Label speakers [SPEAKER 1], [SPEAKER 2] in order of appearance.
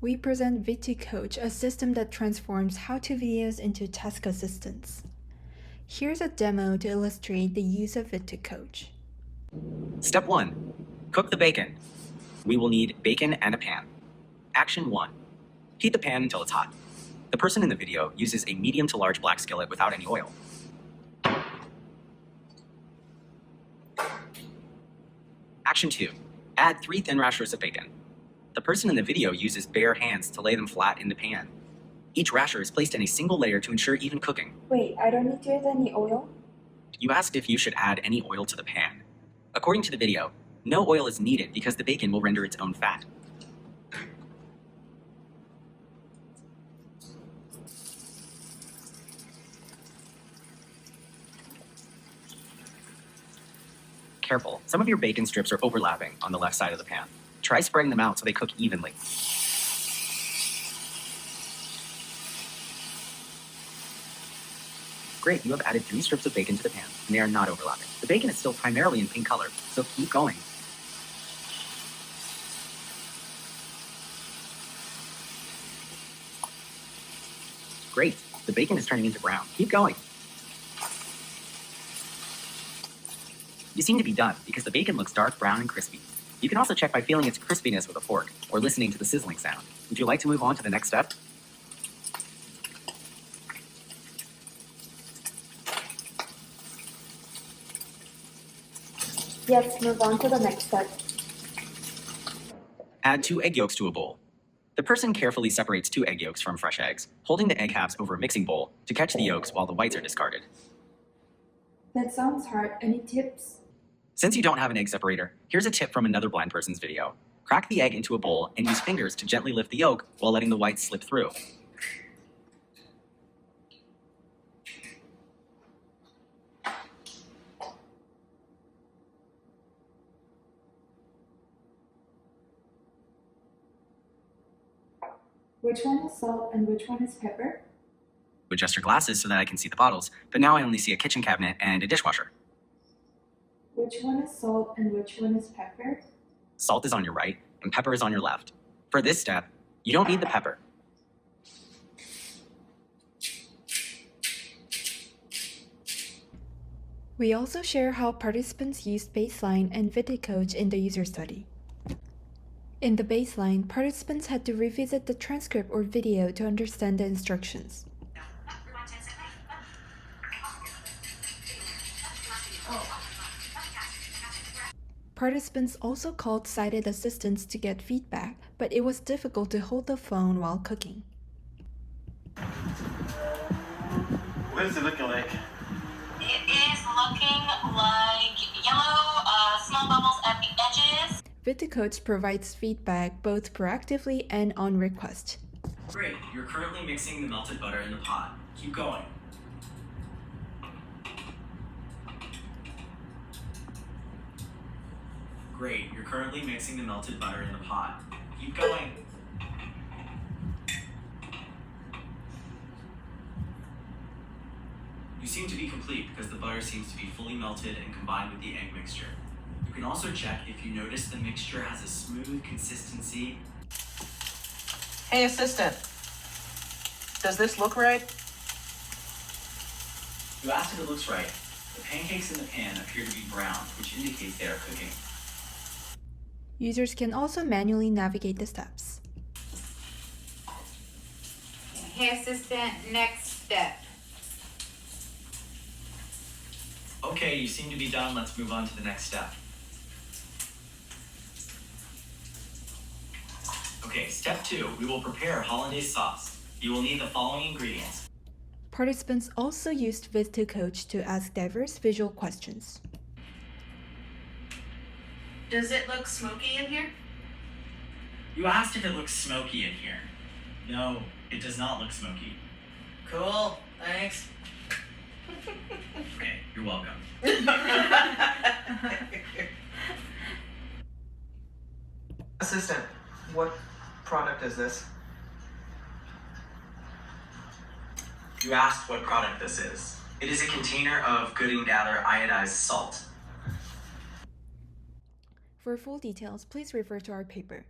[SPEAKER 1] We present Vid2Coach, a system that transforms how-to videos into task assistants. Here's a demo to illustrate the use of Vid2Coach.
[SPEAKER 2] Step 1. Cook the bacon. We will need bacon and a pan. Action 1. Heat the pan until it's hot. The person in the video uses a medium to large black skillet without any oil. Action 2. Add 3 thin rashers of bacon. The person in the video uses bare hands to lay them flat in the pan. Each rasher is placed in a single layer to ensure even cooking.
[SPEAKER 1] Wait, I don't need to add any oil?
[SPEAKER 2] You asked if you should add any oil to the pan. According to the video, no oil is needed because the bacon will render its own fat. Careful, some of your bacon strips are overlapping on the left side of the pan. Try spreading them out so they cook evenly. Great, you have added 3 strips of bacon to the pan, and they are not overlapping. The bacon is still primarily in pink color, so keep going. Great, the bacon is turning into brown. Keep going. You seem to be done because the bacon looks dark brown and crispy. You can also check by feeling its crispiness with a fork or listening to the sizzling sound. Would you like to move on to the next step?
[SPEAKER 1] Yes, move on to the next step.
[SPEAKER 2] Add 2 egg yolks to a bowl. The person carefully separates 2 egg yolks from fresh eggs, holding the egg halves over a mixing bowl to catch the yolks while the whites are discarded.
[SPEAKER 1] That sounds hard. Any tips?
[SPEAKER 2] Since you don't have an egg separator, here's a tip from another blind person's video. Crack the egg into a bowl and use fingers to gently lift the yolk while letting the whites slip through.
[SPEAKER 1] Which one is salt and which one is pepper?
[SPEAKER 2] Adjust your glasses so that I can see the bottles, but now I only see a kitchen cabinet and a dishwasher.
[SPEAKER 1] Which one is salt and which one is pepper?
[SPEAKER 2] Salt is on your right and pepper is on your left. For this step, you don't need the pepper.
[SPEAKER 1] We also share how participants used baseline and Vid2Coach in the user study. In the baseline, participants had to revisit the transcript or video to understand the instructions. Participants also called sighted assistants to get feedback, but it was difficult to hold the phone while cooking.
[SPEAKER 3] What is it looking like?
[SPEAKER 4] It is looking like yellow, small bubbles at the edges.
[SPEAKER 1] Vid2Coach provides feedback both proactively and on request.
[SPEAKER 2] Great, you're currently mixing the melted butter in the pot. Keep going. Great, you're currently mixing the melted butter in the pot. Keep going. You seem to be complete because the butter seems to be fully melted and combined with the egg mixture. You can also check if you notice the mixture has a smooth consistency.
[SPEAKER 5] Hey, assistant. Does this look right?
[SPEAKER 2] You asked if it looks right. The pancakes in the pan appear to be brown, which indicates they are cooking.
[SPEAKER 1] Users can also manually navigate the steps.
[SPEAKER 4] Hey, assistant, next step.
[SPEAKER 2] Okay, you seem to be done. Let's move on to the next step. Okay, step 2, we will prepare hollandaise sauce. You will need the following ingredients.
[SPEAKER 1] Participants also used Vid2Coach to ask diverse visual questions.
[SPEAKER 4] Does it look smoky in here?
[SPEAKER 2] You asked if it looks smoky in here. No, it does not look smoky.
[SPEAKER 5] Cool, thanks.
[SPEAKER 2] Okay, you're welcome.
[SPEAKER 5] Assistant, what product is this?
[SPEAKER 2] You asked what product this is. It is a container of Good & Gather iodized salt.
[SPEAKER 1] For full details, please refer to our paper.